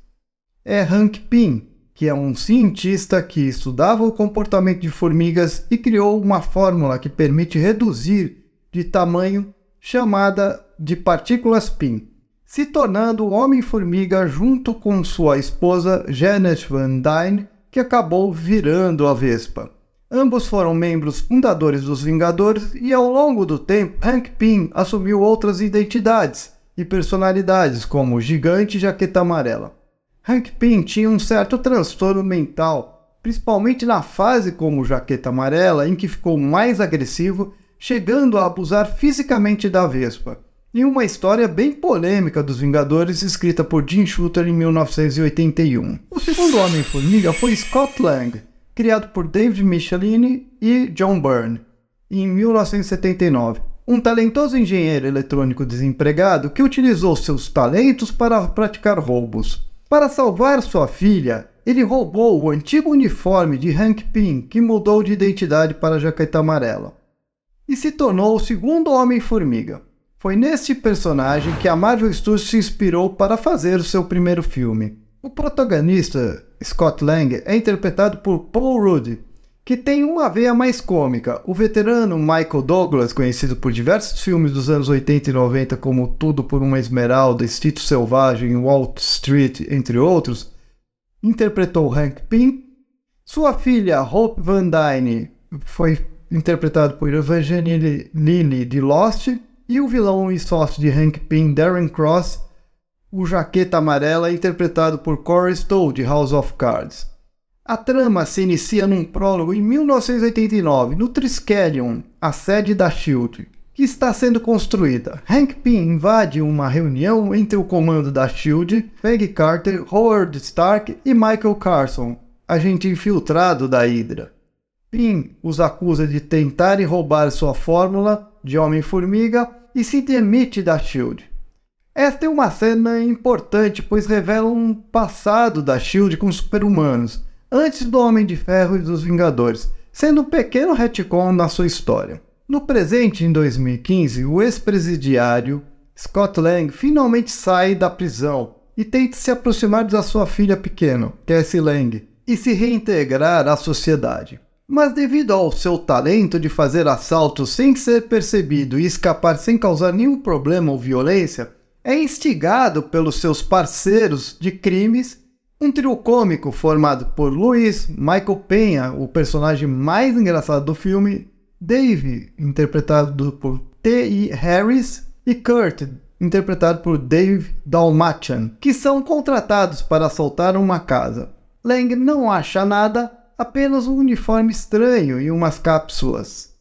É Hank Pym, que é um cientista que estudava o comportamento de formigas e criou uma fórmula que permite reduzir de tamanho, chamada de partículas Pym, se tornando o Homem-Formiga junto com sua esposa Janet Van Dyne, que acabou virando a Vespa. Ambos foram membros fundadores dos Vingadores e ao longo do tempo Hank Pym assumiu outras identidades e personalidades como Gigante e Jaqueta Amarela. Hank Pym tinha um certo transtorno mental, principalmente na fase como Jaqueta Amarela, em que ficou mais agressivo, chegando a abusar fisicamente da Vespa, em uma história bem polêmica dos Vingadores escrita por Jim Shooter em 1981. O segundo Homem-Formiga foi Scott Lang, criado por David Michelinie e John Byrne, em 1979. Um talentoso engenheiro eletrônico desempregado que utilizou seus talentos para praticar roubos. Para salvar sua filha, ele roubou o antigo uniforme de Hank Pym, que mudou de identidade para a Jaqueta Amarela, e se tornou o segundo Homem-Formiga. Foi neste personagem que a Marvel Studios se inspirou para fazer o seu primeiro filme. O protagonista, Scott Lang, é interpretado por Paul Rudd, que tem uma veia mais cômica. O veterano Michael Douglas, conhecido por diversos filmes dos anos 80 e 90 como Tudo por uma Esmeralda, Instinto Selvagem, Wall Street, entre outros, interpretou Hank Pym. Sua filha Hope Van Dyne foi interpretada por Evangeline Lilly de Lost, e o vilão e sócio de Hank Pym, Darren Cross, o Jaqueta Amarela, é interpretado por Corey Stoll de House of Cards. A trama se inicia num prólogo em 1989, no Triskelion, a sede da SHIELD, que está sendo construída. Hank Pym invade uma reunião entre o comando da SHIELD, Peggy Carter, Howard Stark e Michael Carson, agente infiltrado da Hydra. Pym os acusa de tentarem roubar sua fórmula de Homem-Formiga e se demite da SHIELD. Esta é uma cena importante, pois revela um passado da SHIELD com super-humanos, antes do Homem de Ferro e dos Vingadores, sendo um pequeno retcon na sua história. No presente, em 2015, o ex-presidiário Scott Lang finalmente sai da prisão e tenta se aproximar da sua filha pequena, Cassie Lang, e se reintegrar à sociedade. Mas devido ao seu talento de fazer assaltos sem ser percebido e escapar sem causar nenhum problema ou violência, é instigado pelos seus parceiros de crimes. Um trio cômico formado por Luis, Michael Penha, o personagem mais engraçado do filme, Dave, interpretado por T.E. Harris, e Kurt, interpretado por Dave Dalmatian, que são contratados para assaltar uma casa. Lang não acha nada, apenas um uniforme estranho e umas cápsulas.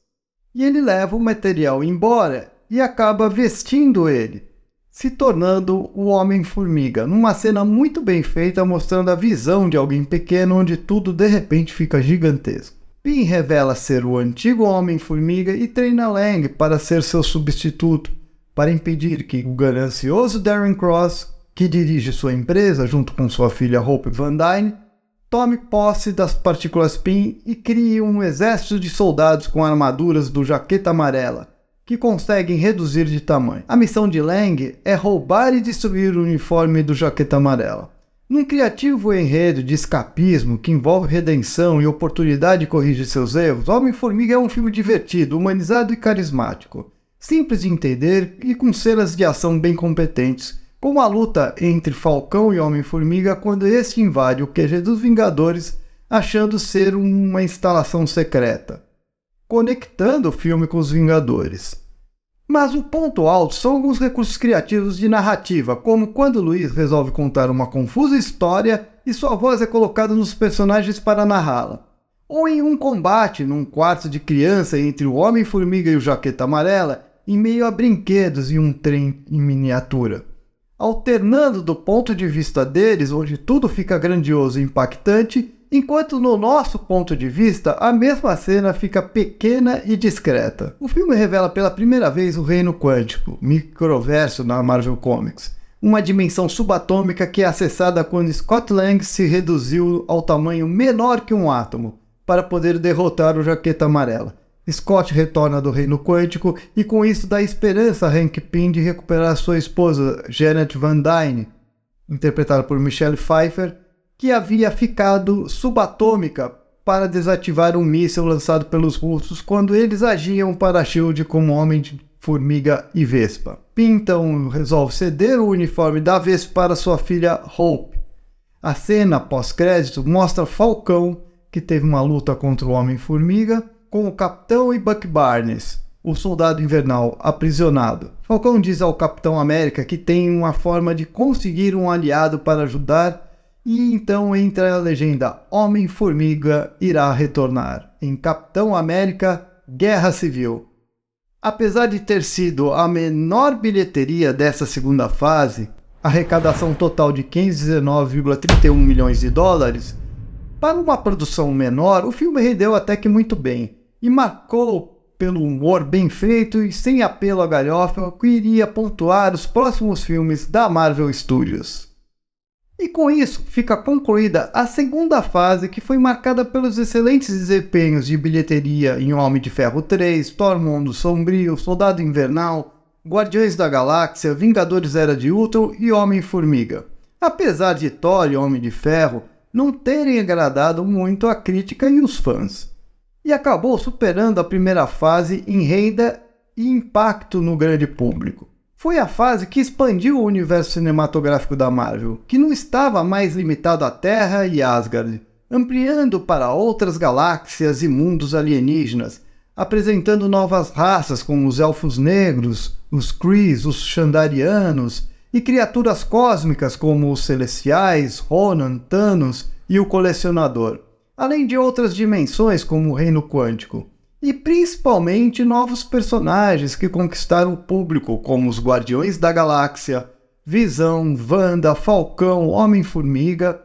E ele leva o material embora e acaba vestindo ele. se tornando o Homem-Formiga, numa cena muito bem feita mostrando a visão de alguém pequeno onde tudo de repente fica gigantesco. Pym revela ser o antigo Homem-Formiga e treina Lang para ser seu substituto, para impedir que o ganancioso Darren Cross, que dirige sua empresa junto com sua filha Hope Van Dyne, tome posse das partículas Pym e crie um exército de soldados com armaduras do Jaqueta Amarela, que conseguem reduzir de tamanho. A missão de Lang é roubar e destruir o uniforme do Jaqueta Amarela. Num criativo enredo de escapismo que envolve redenção e oportunidade de corrigir seus erros, Homem-Formiga é um filme divertido, humanizado e carismático, simples de entender e com cenas de ação bem competentes, como a luta entre Falcão e Homem-Formiga quando este invade o QG dos Vingadores achando ser uma instalação secreta, conectando o filme com os Vingadores. Mas o ponto alto são alguns recursos criativos de narrativa, como quando Luiz resolve contar uma confusa história e sua voz é colocada nos personagens para narrá-la. Ou em um combate num quarto de criança entre o Homem-Formiga e o Jaqueta Amarela, em meio a brinquedos e um trem em miniatura. Alternando do ponto de vista deles, onde tudo fica grandioso e impactante, enquanto no nosso ponto de vista, a mesma cena fica pequena e discreta. O filme revela pela primeira vez o Reino Quântico, microverso na Marvel Comics, uma dimensão subatômica que é acessada quando Scott Lang se reduziu ao tamanho menor que um átomo, para poder derrotar o Jaqueta Amarela. Scott retorna do Reino Quântico e com isso dá esperança a Hank Pym de recuperar sua esposa, Janet Van Dyne, interpretada por Michelle Pfeiffer, que havia ficado subatômica para desativar um míssil lançado pelos russos quando eles agiam para a SHIELD como Homem-Formiga e Vespa. Pym então resolve ceder o uniforme da Vespa para sua filha Hope. A cena pós-crédito mostra Falcão, que teve uma luta contra o Homem-Formiga, com o Capitão e Buck Barnes, o Soldado Invernal, aprisionado. Falcão diz ao Capitão América que tem uma forma de conseguir um aliado para ajudar e então entra a legenda Homem-Formiga irá retornar, em Capitão América Guerra Civil. Apesar de ter sido a menor bilheteria dessa segunda fase, arrecadação total de 519,31 milhões de dólares, para uma produção menor, o filme rendeu até que muito bem, e marcou pelo humor bem feito e sem apelo à galhofa que iria pontuar os próximos filmes da Marvel Studios. E com isso, fica concluída a segunda fase, que foi marcada pelos excelentes desempenhos de bilheteria em Homem de Ferro 3, Thor Mundo Sombrio, Soldado Invernal, Guardiões da Galáxia, Vingadores Era de Ultron e Homem-Formiga. Apesar de Thor e Homem de Ferro não terem agradado muito a crítica e os fãs, e acabou superando a primeira fase em renda e impacto no grande público. Foi a fase que expandiu o universo cinematográfico da Marvel, que não estava mais limitado à Terra e Asgard, ampliando para outras galáxias e mundos alienígenas, apresentando novas raças como os Elfos Negros, os Krees, os Xandarianos, e criaturas cósmicas como os Celestiais, Ronan, Thanos e o Colecionador, além de outras dimensões como o Reino Quântico. E principalmente novos personagens que conquistaram o público, como os Guardiões da Galáxia, Visão, Wanda, Falcão, Homem-Formiga,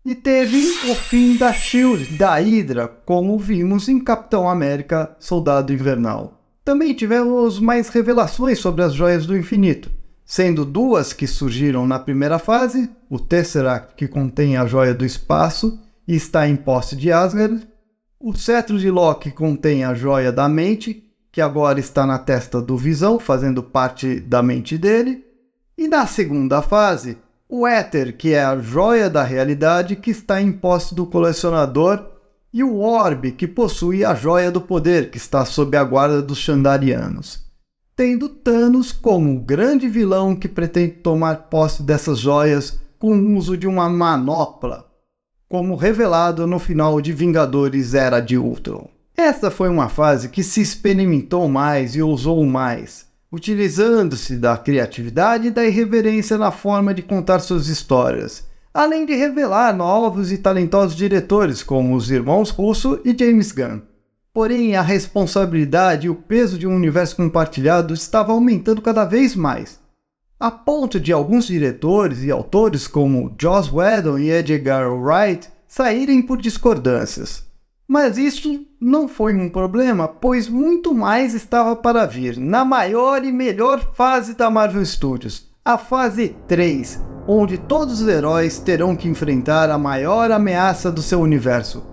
e teve o fim da SHIELD, da Hydra, como vimos em Capitão América, Soldado Invernal. Também tivemos mais revelações sobre as Joias do Infinito, sendo duas que surgiram na primeira fase, o Tesseract, que contém a Joia do Espaço e está em posse de Asgard, o Cetro de Loki contém a Joia da Mente, que agora está na testa do Visão, fazendo parte da mente dele. E na segunda fase, o Éter, que é a Joia da Realidade, que está em posse do Colecionador. E o Orbe, que possui a Joia do Poder, que está sob a guarda dos Xandarianos. Tendo Thanos como o grande vilão que pretende tomar posse dessas joias com o uso de uma manopla, como revelado no final de Vingadores Era de Ultron. Esta foi uma fase que se experimentou mais e ousou mais, utilizando-se da criatividade e da irreverência na forma de contar suas histórias, além de revelar novos e talentosos diretores como os irmãos Russo e James Gunn. Porém, a responsabilidade e o peso de um universo compartilhado estava aumentando cada vez mais. a ponto de alguns diretores e autores como Joss Whedon e Edgar Wright saírem por discordâncias. Mas isso não foi um problema, pois muito mais estava para vir na maior e melhor fase da Marvel Studios, a fase 3, onde todos os heróis terão que enfrentar a maior ameaça do seu universo,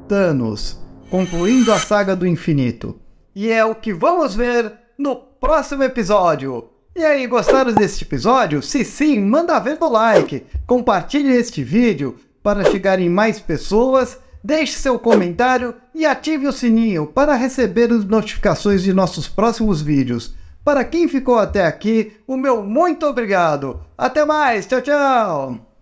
Thanos, concluindo a saga do infinito. E é o que vamos ver no próximo episódio. E aí, gostaram deste episódio? Se sim, manda ver no like, compartilhe este vídeo para chegar em mais pessoas, deixe seu comentário e ative o sininho para receber as notificações de nossos próximos vídeos. Para quem ficou até aqui, o meu muito obrigado. Até mais, tchau, tchau!